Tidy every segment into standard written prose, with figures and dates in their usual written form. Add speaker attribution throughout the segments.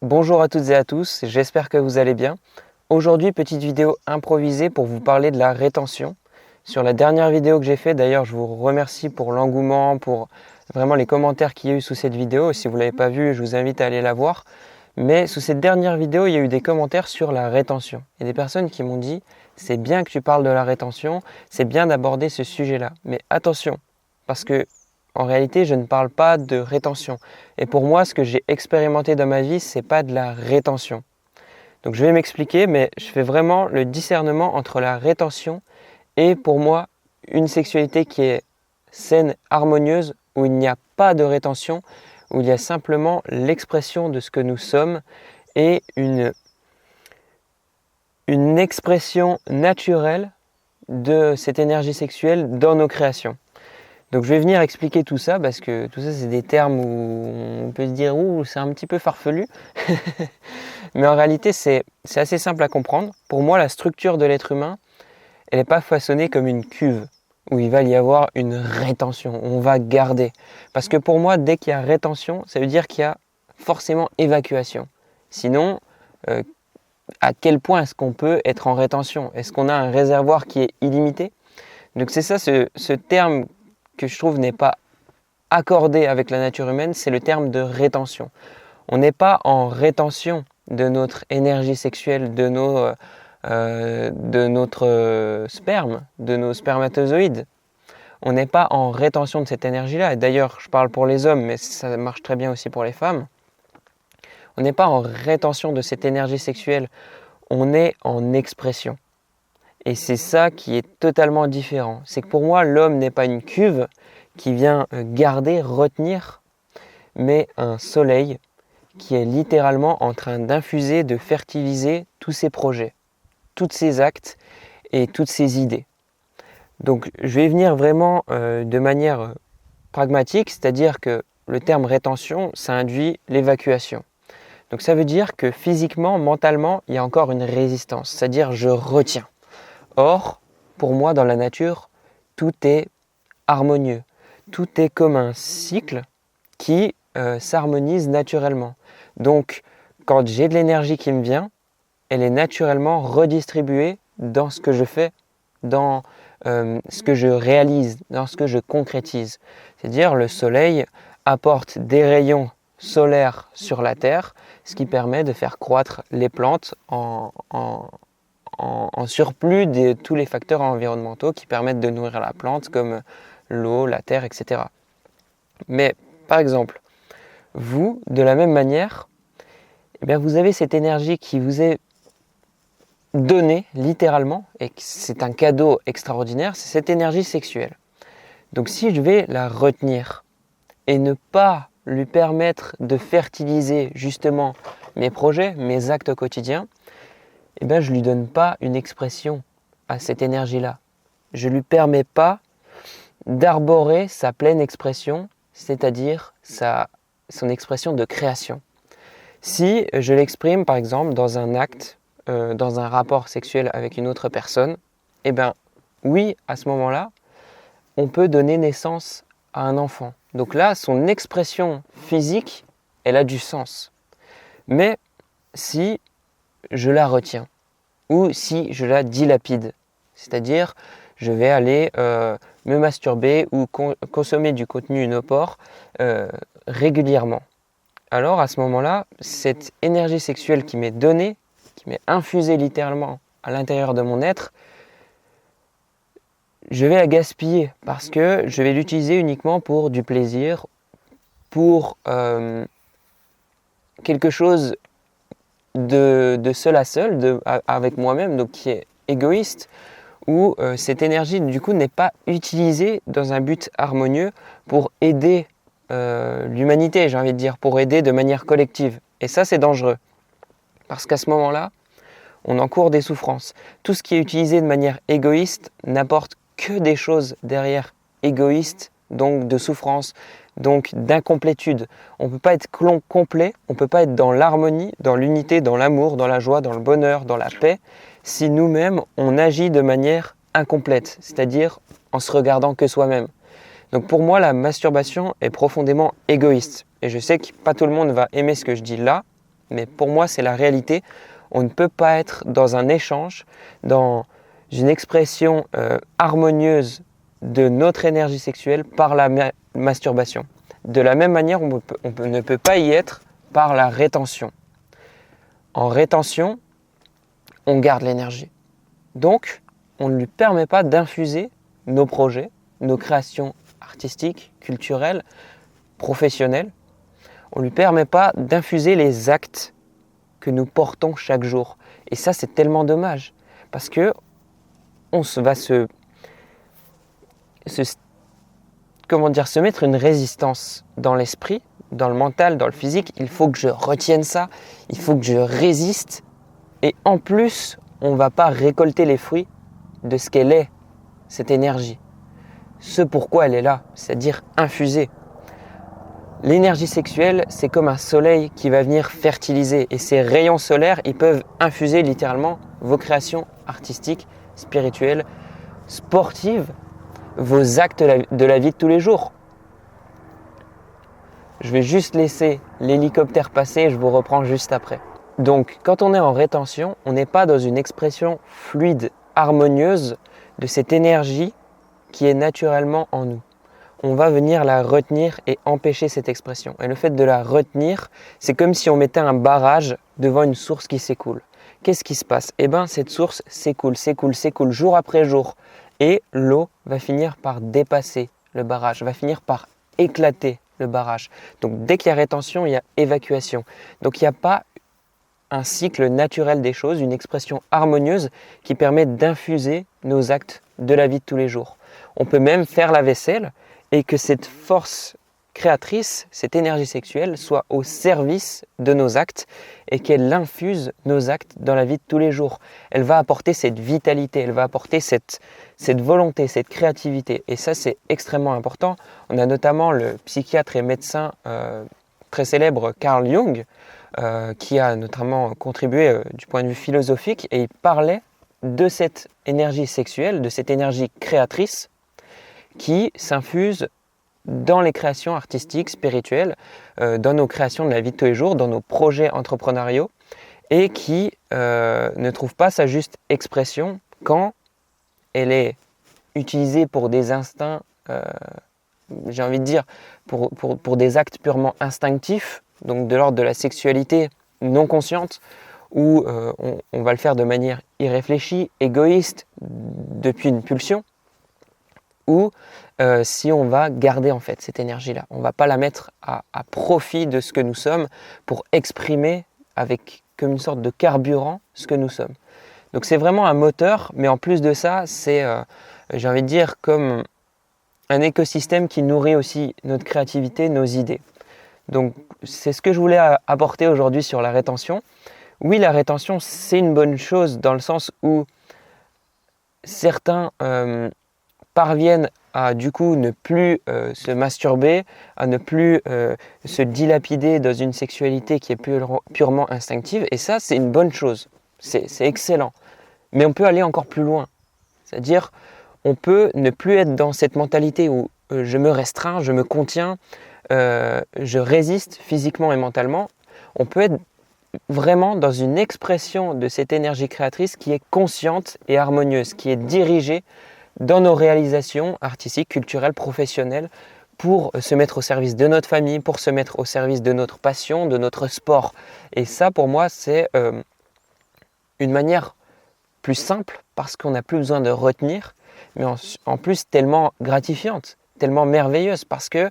Speaker 1: Bonjour à toutes et à tous, j'espère que vous allez bien. Aujourd'hui, petite vidéo improvisée pour vous parler de la rétention. Sur la dernière vidéo que j'ai faite, d'ailleurs, je vous remercie pour l'engouement, pour vraiment les commentaires qu'il y a eu sous cette vidéo. Si vous ne l'avez pas vue, je vous invite à aller la voir. Mais sous cette dernière vidéo, il y a eu des commentaires sur la rétention. Il y a des personnes qui m'ont dit « c'est bien que tu parles de la rétention, c'est bien d'aborder ce sujet-là. Mais attention, parce que en réalité, je ne parle pas de rétention. Et pour moi, ce que j'ai expérimenté dans ma vie, ce n'est pas de la rétention. Donc je vais m'expliquer, mais je fais vraiment le discernement entre la rétention et pour moi, une sexualité qui est saine, harmonieuse, où il n'y a pas de rétention, où il y a simplement l'expression de ce que nous sommes et une expression naturelle de cette énergie sexuelle dans nos créations. Donc je vais venir expliquer tout ça parce que tout ça c'est des termes où on peut se dire « ouh, c'est un petit peu farfelu ». Mais en réalité c'est assez simple à comprendre. Pour moi la structure de l'être humain, elle n'est pas façonnée comme une cuve où il va y avoir une rétention, on va garder. Parce que pour moi dès qu'il y a rétention, ça veut dire qu'il y a forcément évacuation. Sinon, à quel point est-ce qu'on peut être en rétention? Est-ce qu'on a un réservoir qui est illimité? Donc c'est ça ce terme que je trouve n'est pas accordé avec la nature humaine, c'est le terme de rétention. On n'est pas en rétention de notre énergie sexuelle, de notre sperme, de nos spermatozoïdes. On n'est pas en rétention de cette énergie-là. Et d'ailleurs, je parle pour les hommes, mais ça marche très bien aussi pour les femmes. On n'est pas en rétention de cette énergie sexuelle, on est en expression. Et c'est ça qui est totalement différent. C'est que pour moi, l'homme n'est pas une cuve qui vient garder, retenir, mais un soleil qui est littéralement en train d'infuser, de fertiliser tous ses projets, tous ses actes et toutes ses idées. Donc je vais venir vraiment de manière pragmatique, c'est-à-dire que le terme rétention, ça induit l'évacuation. Donc ça veut dire que physiquement, mentalement, il y a encore une résistance, c'est-à-dire je retiens. Or, pour moi, dans la nature, tout est harmonieux. Tout est comme un cycle qui s'harmonise naturellement. Donc, quand j'ai de l'énergie qui me vient, elle est naturellement redistribuée dans ce que je fais, dans ce que je réalise, dans ce que je concrétise. C'est-à-dire, le soleil apporte des rayons solaires sur la terre, ce qui permet de faire croître les plantes en surplus de tous les facteurs environnementaux qui permettent de nourrir la plante comme l'eau, la terre, etc. Mais par exemple, vous, de la même manière, eh bien, vous avez cette énergie qui vous est donnée littéralement et c'est un cadeau extraordinaire, c'est cette énergie sexuelle. Donc si je vais la retenir et ne pas lui permettre de fertiliser justement mes projets, mes actes quotidiens, eh bien, je ne lui donne pas une expression à cette énergie-là. Je ne lui permets pas d'arborer sa pleine expression, c'est-à-dire son expression de création. Si je l'exprime par exemple dans un acte, dans un rapport sexuel avec une autre personne, eh bien oui, à ce moment-là, on peut donner naissance à un enfant. Donc là, son expression physique, elle a du sens. Mais si je la retiens ou si je la dilapide, c'est-à-dire je vais aller me masturber ou consommer du contenu inopore régulièrement. Alors à ce moment-là, cette énergie sexuelle qui m'est donnée, qui m'est infusée littéralement à l'intérieur de mon être, je vais la gaspiller parce que je vais l'utiliser uniquement pour du plaisir, pour quelque chose de seul à seul, avec moi-même, donc qui est égoïste, où cette énergie du coup n'est pas utilisée dans un but harmonieux pour aider l'humanité, j'ai envie de dire, pour aider de manière collective. Et ça c'est dangereux, parce qu'à ce moment-là, on encourt des souffrances. Tout ce qui est utilisé de manière égoïste n'apporte que des choses derrière égoïstes, donc de souffrance, donc d'incomplétude. On ne peut pas être complet, on ne peut pas être dans l'harmonie, dans l'unité, dans l'amour, dans la joie, dans le bonheur, dans la paix, si nous-mêmes on agit de manière incomplète, c'est-à-dire en se regardant que soi-même. Donc pour moi, la masturbation est profondément égoïste. Et je sais que pas tout le monde va aimer ce que je dis là, mais pour moi c'est la réalité. On ne peut pas être dans un échange, dans une expression harmonieuse de notre énergie sexuelle par la masturbation. De la même manière, on ne peut pas y être par la rétention. En rétention, on garde l'énergie. Donc, on ne lui permet pas d'infuser nos projets, nos créations artistiques, culturelles, professionnelles. On ne lui permet pas d'infuser les actes que nous portons chaque jour. Et ça, c'est tellement dommage. Parce que on va se mettre une résistance dans l'esprit, dans le mental, dans le physique. Il faut que je retienne ça, il faut que je résiste. Et en plus, on ne va pas récolter les fruits de ce qu'elle est, cette énergie. Ce pourquoi elle est là, c'est-à-dire infusée. L'énergie sexuelle, c'est comme un soleil qui va venir fertiliser. Et ces rayons solaires, ils peuvent infuser littéralement vos créations artistiques, spirituelles, sportives, vos actes de la vie de tous les jours. Je vais juste laisser l'hélicoptère passer et je vous reprends juste après. Donc, quand on est en rétention, on n'est pas dans une expression fluide, harmonieuse de cette énergie qui est naturellement en nous. On va venir la retenir et empêcher cette expression. Et le fait de la retenir, c'est comme si on mettait un barrage devant une source qui s'écoule. Qu'est-ce qui se passe? Eh bien, cette source s'écoule jour après jour. Et l'eau va finir par dépasser le barrage, va finir par éclater le barrage. Donc, dès qu'il y a rétention, il y a évacuation. Donc, il n'y a pas un cycle naturel des choses, une expression harmonieuse qui permet d'infuser nos actes de la vie de tous les jours. On peut même faire la vaisselle et que cette force créatrice, cette énergie sexuelle, soit au service de nos actes et qu'elle infuse nos actes dans la vie de tous les jours. Elle va apporter cette vitalité, elle va apporter cette volonté, cette créativité. Et ça, c'est extrêmement important. On a notamment le psychiatre et médecin très célèbre Carl Jung, qui a notamment contribué du point de vue philosophique, et il parlait de cette énergie sexuelle, de cette énergie créatrice qui s'infuse dans les créations artistiques, spirituelles, dans nos créations de la vie de tous les jours, dans nos projets entrepreneuriaux, et qui ne trouve pas sa juste expression quand elle est utilisée pour des instincts, j'ai envie de dire, pour des actes purement instinctifs, donc de l'ordre de la sexualité non consciente, où on va le faire de manière irréfléchie, égoïste, depuis une pulsion, ou si on va garder en fait cette énergie-là. On ne va pas la mettre à profit de ce que nous sommes pour exprimer avec comme une sorte de carburant ce que nous sommes. Donc c'est vraiment un moteur, mais en plus de ça, c'est, j'ai envie de dire, comme un écosystème qui nourrit aussi notre créativité, nos idées. Donc c'est ce que je voulais apporter aujourd'hui sur la rétention. Oui, la rétention, c'est une bonne chose dans le sens où certains parviennent à du coup ne plus se masturber, à ne plus se dilapider dans une sexualité qui est purement instinctive. Et ça, c'est une bonne chose. C'est excellent. Mais on peut aller encore plus loin. C'est-à-dire, on peut ne plus être dans cette mentalité où je me restreins, je me contiens, je résiste physiquement et mentalement. On peut être vraiment dans une expression de cette énergie créatrice qui est consciente et harmonieuse, qui est dirigée dans nos réalisations artistiques, culturelles, professionnelles, pour se mettre au service de notre famille, pour se mettre au service de notre passion, de notre sport. Et ça, pour moi, c'est une manière plus simple parce qu'on n'a plus besoin de retenir, mais en plus tellement gratifiante, tellement merveilleuse parce que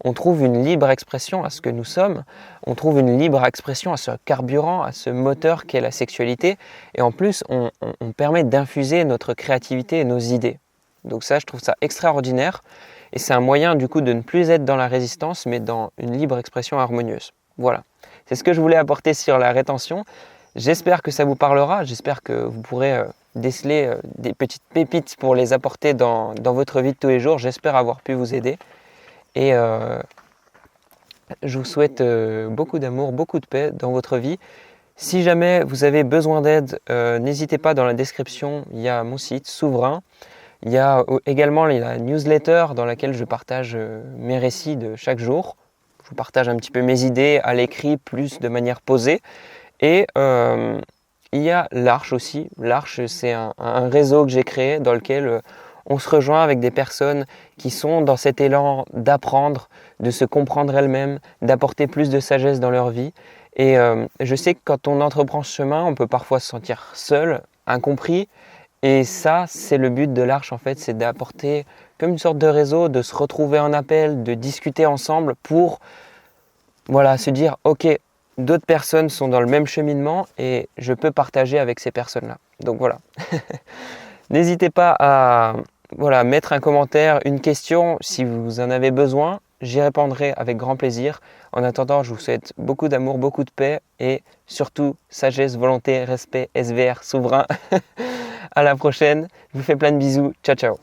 Speaker 1: on trouve une libre expression à ce que nous sommes, on trouve une libre expression à ce carburant, à ce moteur qu'est la sexualité, et en plus on permet d'infuser notre créativité et nos idées. Donc ça, je trouve ça extraordinaire, et c'est un moyen du coup de ne plus être dans la résistance, mais dans une libre expression harmonieuse. Voilà, c'est ce que je voulais apporter sur la rétention. J'espère que ça vous parlera, j'espère que vous pourrez déceler des petites pépites pour les apporter dans votre vie de tous les jours. J'espère avoir pu vous aider. Et je vous souhaite beaucoup d'amour, beaucoup de paix dans votre vie. Si jamais vous avez besoin d'aide, n'hésitez pas, dans la description, il y a mon site Souverain. Il y a également la newsletter dans laquelle je partage mes récits de chaque jour. vous partage un petit peu mes idées à l'écrit, plus de manière posée. Et il y a l'Arche aussi. L'Arche, c'est un réseau que j'ai créé dans lequel on se rejoint avec des personnes qui sont dans cet élan d'apprendre, de se comprendre elles-mêmes, d'apporter plus de sagesse dans leur vie. Et je sais que quand on entreprend ce chemin, on peut parfois se sentir seul, incompris. Et ça, c'est le but de l'Arche en fait, c'est d'apporter comme une sorte de réseau, de se retrouver en appel, de discuter ensemble pour voilà, se dire ok, d'autres personnes sont dans le même cheminement et je peux partager avec ces personnes-là. Donc voilà. N'hésitez pas à voilà, mettre un commentaire, une question si vous en avez besoin. J'y répondrai avec grand plaisir. En attendant, je vous souhaite beaucoup d'amour, beaucoup de paix et surtout sagesse, volonté, respect, SVR, souverain. À la prochaine. Je vous fais plein de bisous. Ciao, ciao.